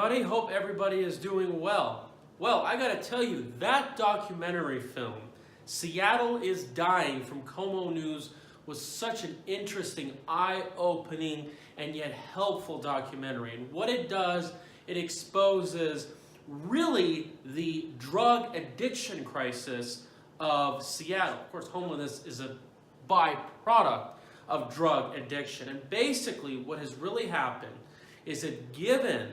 everybody. Hope everybody is doing well. Well, I gotta tell you, that documentary film, Seattle is Dying from KOMO News, was such an interesting, eye-opening, and yet helpful documentary. And what it does, it exposes really the drug addiction crisis of Seattle. Of course, homelessness is a byproduct of drug addiction. And basically what has really happened is that given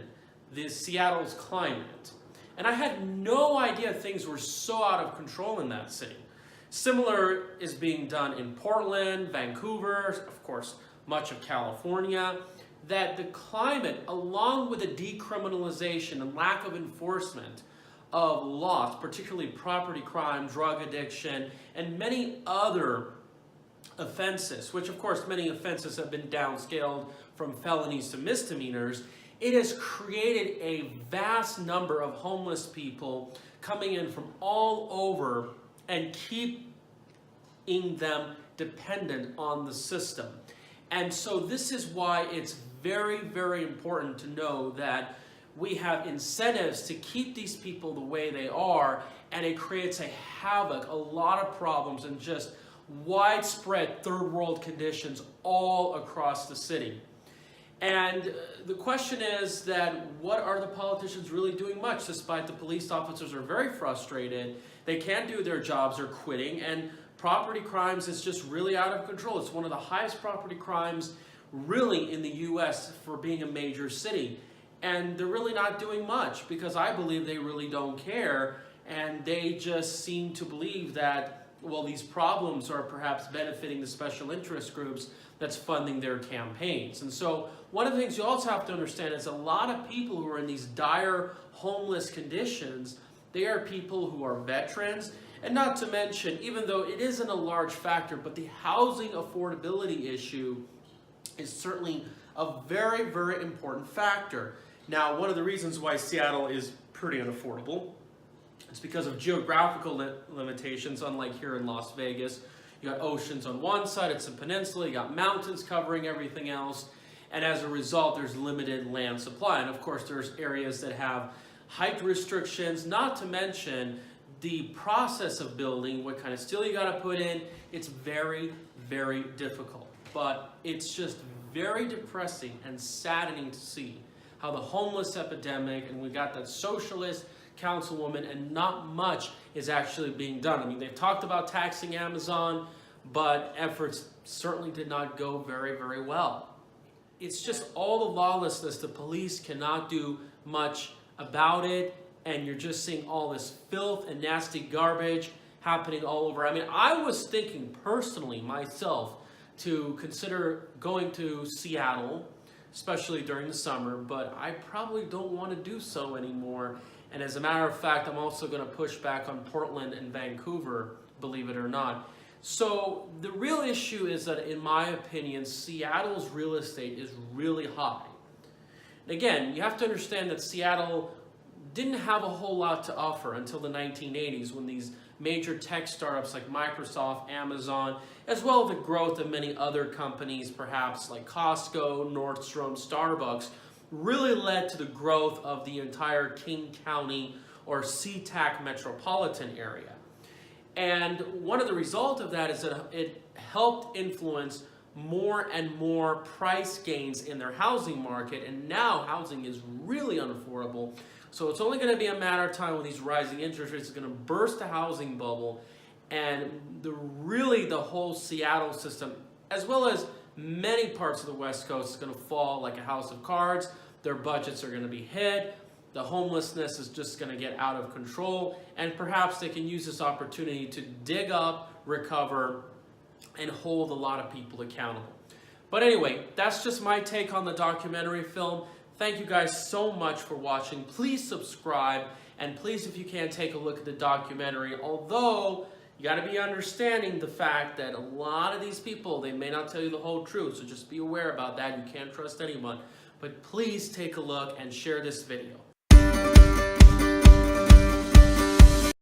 the Seattle's climate, and I had no idea things were so out of control in that city. Similar is being done in Portland, Vancouver, of course, much of California, that the climate, along with the decriminalization and lack of enforcement of laws, particularly property crime, drug addiction, and many other offenses, which of course many offenses have been downscaled from felonies to misdemeanors, it has created a vast number of homeless people coming in from all over and keeping them dependent on the system. And so this is why it's very, very important to know that we have incentives to keep these people the way they are, and it creates a havoc, a lot of problems, and just widespread third world conditions all across the city. And the question is that what are the politicians really doing much, despite the police officers are very frustrated, they can't do their jobs, they're quitting, and property crimes is just really out of control. It's one of the highest property crimes really in the US for being a major city. And they're really not doing much because I believe they really don't care, and they just seem to believe that, well, these problems are perhaps benefiting the special interest groups that's funding their campaigns. And so one of the things you also have to understand is a lot of people who are in these dire homeless conditions, they are people who are veterans, and not to mention, even though it isn't a large factor, but the housing affordability issue is certainly a very, very important factor. Now, one of the reasons why Seattle is pretty unaffordable is because of geographical limitations, unlike here in Las Vegas. You got oceans on one side, it's a peninsula, you got mountains covering everything else, and as a result, there's limited land supply. And of course, there's areas that have height restrictions, not to mention the process of building, what kind of steel you got to put in. It's very, very difficult. But it's just very depressing and saddening to see how the homeless epidemic, and we got that socialist councilwoman, and not much is actually being done. I mean, they've talked about taxing Amazon, but efforts certainly did not go very, very well. It's just all the lawlessness. The police cannot do much about it, and you're just seeing all this filth and nasty garbage happening all over. I mean, I was thinking personally myself to consider going to Seattle, especially during the summer, but I probably don't want to do so anymore. And as a matter of fact, I'm also going to push back on Portland and Vancouver, believe it or not. So the real issue is that, in my opinion, Seattle's real estate is really high. And again, you have to understand that Seattle didn't have a whole lot to offer until the 1980s, when these major tech startups like Microsoft, Amazon, as well as the growth of many other companies, perhaps like Costco, Nordstrom, Starbucks, really led to the growth of the entire King County or SeaTac metropolitan area. And one of the results of that is that it helped influence more and more price gains in their housing market, and now housing is really unaffordable. So it's only going to be a matter of time when these rising interest rates are going to burst the housing bubble, and the whole Seattle system, as well as many parts of the West Coast, is going to fall like a house of cards. Their budgets are going to be hit. The homelessness is just going to get out of control, and perhaps they can use this opportunity to dig up, recover, and hold a lot of people accountable. But anyway, that's just my take on the documentary film. Thank you guys so much for watching. Please subscribe, and please, if you can, take a look at the documentary. Although, you got to be understanding the fact that a lot of these people, they may not tell you the whole truth, so just be aware about that. You can't trust anyone. But please take a look and share this video.